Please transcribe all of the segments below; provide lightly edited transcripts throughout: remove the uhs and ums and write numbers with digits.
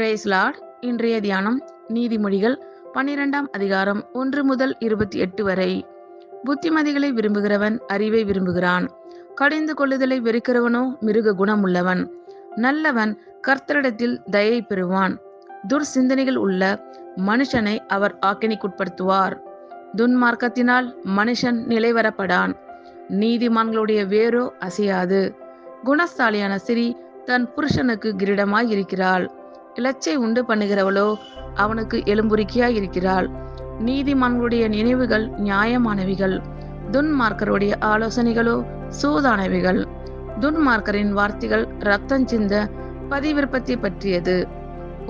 Price Lord. இன்றைய தியானம் நீதிமொழிகள் 12ஆம் அதிகாரம் 1 முதல் 28 வரை. புத்திமதிகளை விரும்புகிறவன் அறிவை விரும்புகிறான், கடிந்து கொள்ளுதலை வெறுக்கிறவனோ மிருக குணமுள்ளவன். நல்லவன் கர்த்தரிடத்தில் தயை பெறுவான், துர்சிந்தனைகள் உள்ள மனுஷனை அவர் ஆக்கினைக்குட்படுத்துவார். துன்மார்க்கத்தினால் மனுஷன் நிலைவரப்படான், நீதிமான்களுடைய வேரோ அசையாது. குணசாலியான ஸ்திரீ தன் புருஷனுக்கு கிரீடமாய் இருக்கிறாள், இலச்சை உண்டு பண்ணுகிறவளோ அவனுக்கு எலும்புருக்கியாய் இருக்கிறாள். நீதிமான்களுடைய நினைவுகள் நியாயமானவைகள், துன்மார்க்கருடைய ஆலோசனைகளோ சூதானவைகள். துன்மார்க்கரின் வார்த்தைகள் இரத்தம் சிந்த பதிவிருப்பத்தை பற்றியது,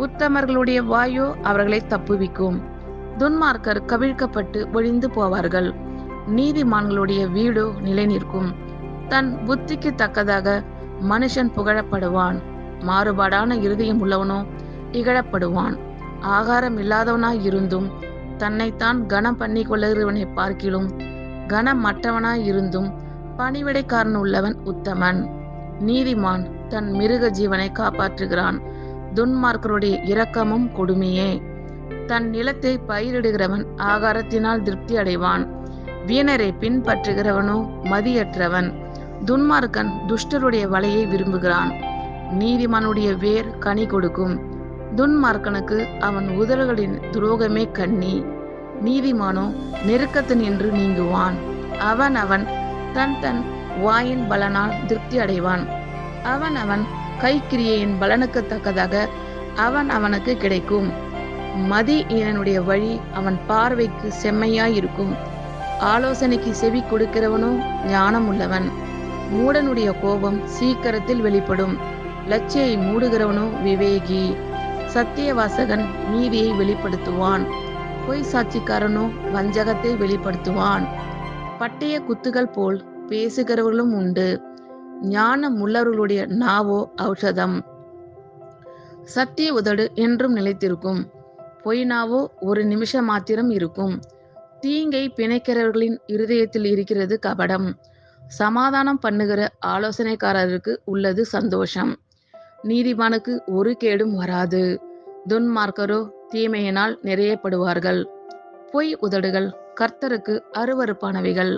உத்தமர்களுடைய வாயோ அவர்களை தப்புவிக்கும். துன்மார்க்கர் கவிழ்க்கப்பட்டு ஒழிந்து போவார்கள், நீதிமான்களுடைய வீடோ நிலை நிற்கும். தன் புத்திக்கு தக்கதாக மனுஷன் புகழப்படுவான், மாறுபாடான இருதயம் உள்ளவனோ இகழப்படுவான். ஆகாரம் இல்லாதவனாய் இருந்தும் தன்னைத்தான் கனம் பண்ணி கொள்ளுகிறவனை பார்க்கிலும் கனமற்றவனாய் இருந்தும் பணிவிடைக்காரன் உள்ளவன் உத்தமன். நீதிமான் தன் மிருக ஜீவனை காப்பாற்றுகிறான், துன்மார்க்கருடைய இரக்கமும் கொடுமையே. தன் நிலத்தை பயிரிடுகிறவன் ஆகாரத்தினால் திருப்தி அடைவான், வீணரை பின்பற்றுகிறவனோ மதியற்றவன். துன்மார்க்கன் துஷ்டருடைய வலையை விரும்புகிறான், நீதிமானுடைய வேர் கனி கொடுக்கும். துன்மார்க்கனுக்கு அவன் உதடுகளின் துரோகமே கண்ணி, நீதிமானோ நெருக்கத்து நின்று நீங்குவான். அவன் அவன் தன் தன் வாயின் பலனால் திருப்தி அடைவான், அவன் அவன் கைக்கிரியையின் பலனுக்கு தக்கதாக அவன் அவனுக்கு கிடைக்கும். மதி ஈனனுடைய வழி அவன் பார்வைக்கு செம்மையாயிருக்கும், ஆலோசனைக்கு செவி கொடுக்கிறவனோ ஞானம் உள்ளவன். மூடனுடைய கோபம் சீக்கிரத்தில் வெளிப்படும், லட்சியை மூடுகிறவனோ விவேகி. சத்தியவாசகன் நீதியை வெளிப்படுத்துவான், பொய் சாட்சிக்காரனோ வஞ்சகத்தை வெளிப்படுத்துவான். பட்டய குத்துகள் போல் பேசுகிறவர்களும் உண்டு, ஞானம் உள்ளவர்களுடைய நாவோ ஔஷதம். சத்திய உதடு என்றும் நிலைத்திருக்கும், பொய் நாவோ ஒரு நிமிஷம் மாத்திரம் இருக்கும். தீங்கை பிணைக்கிறவர்களின் இருதயத்தில் இருக்கிறது கபடம், சமாதானம் பண்ணுகிற ஆலோசனைக்காரருக்கு உள்ளது சந்தோஷம். நீதிமானுக்கு ஒரு கேடும் வராது, துன்மார்க்கரோ தீமையினால் நிறையப்படுவார்கள். பொய் உதடுகள் கர்த்தருக்கு அருவருப்பானவைகள்,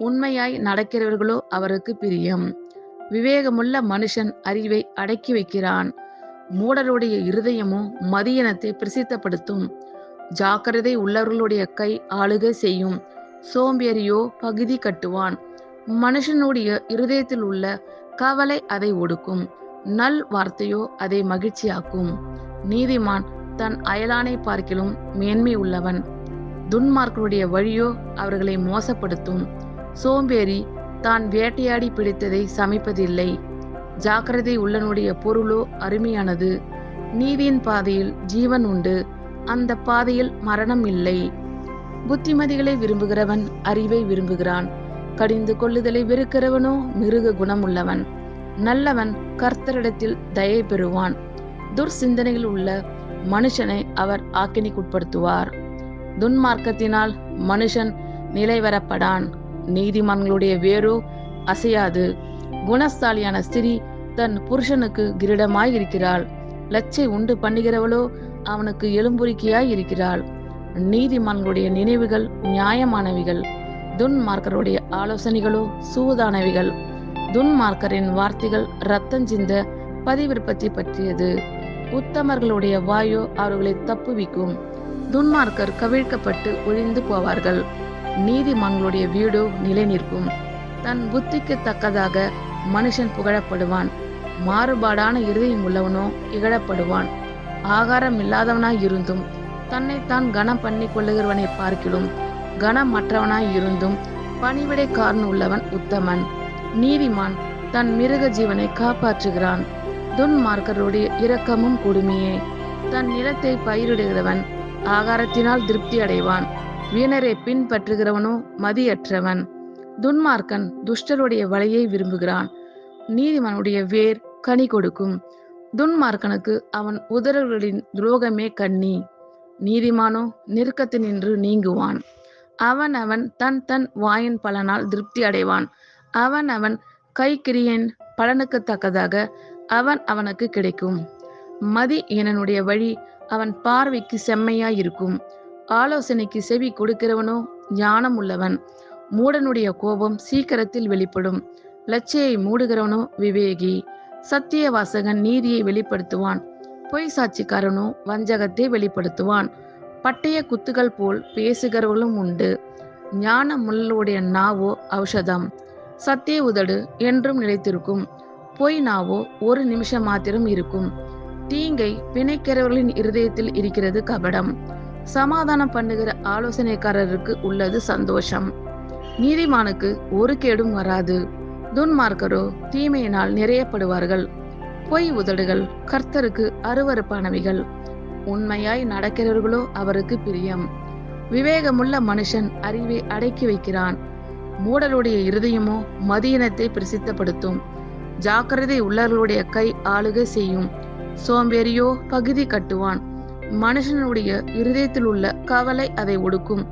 உண்மையாய் நடக்கிறவர்களோ அவருக்கு பிரியம். விவேகமுள்ள மனுஷன் அறிவை அடக்கி வைக்கிறான், மூடருடைய இருதயமோ மதியனத்தை பிரசித்தப்படுத்தும். ஜாக்கிரதை உள்ளவர்களுடைய கை ஆளுகை செய்யும், சோம்பேறியோ பகுதி கட்டுவான். மனுஷனுடைய இருதயத்தில் உள்ள கவலை அதை ஒடுக்கும், நல் வார்த்தையோ அதை மகிழ்ச்சியாக்கும். நீதிமான் தன் அயலானை பார்க்கிலும் மேன்மை உள்ளவன், துன்மார்க்கருடைய வழியோ அவர்களை மோசப்படுத்தும். சோம்பேறி தான் வேட்டையாடி பிடித்ததை சமைப்பதில்லை, ஜாக்கிரதை உள்ளனுடைய பொருளோ அருமையானது. நீதியின் பாதையில் ஜீவன் உண்டு, அந்த பாதையில் மரணம் இல்லை. புத்திமதிகளை விரும்புகிறவன் அறிவை விரும்புகிறான், கடிந்து கொள்ளுதலை வெறுக்கிறவனோ மிருக குணமுள்ளவன். நல்லவன் கர்த்தரிடத்தில் தயை பெறுவான், துர்சிந்தனைகள் உள்ள மனுஷனை அவர் ஆக்கினைக்குட்படுத்துவார். துன்மார்க்கத்தினால் மனுஷன் நிலைவரப்படான், நீதிமான்களுடைய வேரோ அசையாது. குணசாலியான ஸ்திரீ தன் புருஷனுக்கு கிரீடமாய் இருக்கிறாள், லச்சை உண்டு பண்ணுகிறவளோ அவனுக்கு எலும்புருக்கியாய் இருக்கிறாள். நீதிமான்களுடைய நினைவுகள் நியாயமானவைகள், துன்மார்க்கருடைய ஆலோசனைகளோ சூதானவைகள். துன்மார்க்கரின் வார்த்தைகள் இரத்தம் சிந்த பதிவிருப்பத்தை பற்றியது, உத்தமர்களுடைய வாயோ அவர்களை தப்புவிக்கும். துன்மார்க்கர் கவிழ்க்கப்பட்டு ஒழிந்து போவார்கள், நீதிமான்களுடைய வீடோ நிலை நிற்கும். தன் புத்திக்கு தக்கதாக மனுஷன் புகழப்படுவான், மாறுபாடான இருதயம் உள்ளவனோ இகழப்படுவான். ஆகாரம் இல்லாதவனாய் இருந்தும் தன்னைத்தான் கனம் பண்ணி கொள்ளுகிறவனை பார்க்கிலும் கனமற்றவனாய் இருந்தும் பணிவிடைக்காரன் உள்ளவன் உத்தமன். நீதிமான் தன் மிருக ஜீவனை காப்பாற்றுகிறான், துன்மார்க்கருடைய இரக்கமும் கொடுமையே. தன் நிலத்தை பயிரிடுகிறவன் ஆகாரத்தினால் திருப்தி அடைவான், வீணரை பின்பற்றுகிறவனோ மதியற்றவன். துன்மார்க்கன் துஷ்டருடைய வலையை விரும்புகிறான், நீதிமானுடைய வேர் கனி கொடுக்கும். துன்மார்க்கனுக்கு அவன் உதடுகளின் துரோகமே கண்ணி, நீதிமானோ நெருக்கத்து நின்று நீங்குவான். அவன் அவன் தன் தன் வாயின் பலனால் திருப்தி அடைவான், அவன் அவன் கைக்கிரியின் பலனுக்கு தக்கதாக அவன் அவனுக்கு கிடைக்கும். மதி எனனுடைய வழி அவன் பார்வைக்கு செம்மையாயிருக்கும். ஆலோசனைக்கு செவி கொடுக்கிறவனோ ஞானம் உள்ளவன். மூடனுடைய கோபம் சீக்கிரத்தில் வெளிப்படும். லச்சையை மூடுகிறவனோ விவேகி. சத்திய வாசகன் நீதியை வெளிப்படுத்துவான். பொய் சாட்சிக்காரனோ வஞ்சகத்தை வெளிப்படுத்துவான். பட்டய குத்துகள் போல் பேசுகிறவர்களும் உண்டு. ஞானமுள்ளவருடைய நாவோ ஔஷதம். சத்திய உதடு என்றும் நிலைத்திருக்கும். பொய் நாவோ ஒரு நிமிஷம் மாத்திரம் இருக்கும். தீங்கை பிணைக்கிறவர்களின் இருதயத்தில் இருக்கிறது கபடம். சமாதானம் பண்ணுகிற ஆலோசனைக்காரருக்கு உள்ளது சந்தோஷம். நீதிமானுக்கு ஒரு கேடும் வராது. துன்மார்க்கரோ தீமையினால் நிறையப்படுவார்கள். பொய் உதடுகள் கர்த்தருக்கு அருவருப்பானவைகள். உண்மையாய் நடக்கிறவர்களோ அவருக்கு பிரியம். விவேகமுள்ள மனுஷன் அறிவை அடக்கி வைக்கிறான். மூடலுடைய இருதயமோ மதியினத்தை பிரசித்தப்படுத்தும். ஜாக்கிரதை உள்ளவர்களுடைய கை ஆளுகை செய்யும். சோம்பேறியோ பகுதி கட்டுவான். மனுஷனுடைய இருதயத்தில் உள்ள கவலை அதை ஒடுக்கும்.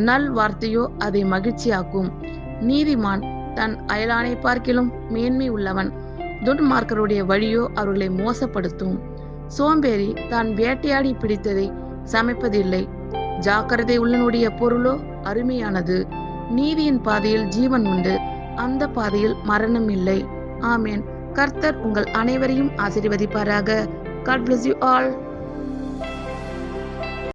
நல் வார்த்தையோ அதை மகிழ்ச்சியாக்கும். நீதிமான் தன் அயலானை பார்க்கிலும் மேன்மை உள்ளவன். துன்மார்க்கருடைய வழியோ அவர்களை மோசப்படுத்தும். சோம்பேறி தான் வேட்டையாடி பிடித்ததை சமைப்பதில்லை. ஜாக்கிரதை உள்ளனுடைய பொருளோ அருமையானது. நீதியின் பாதையில் ஜீவன் உண்டு, அந்த பாதையில் மரணம் இல்லை. ஆமேன். கர்த்தர் உங்கள் அனைவரையும் ஆசீர்வதிப்பாராக. God bless you all.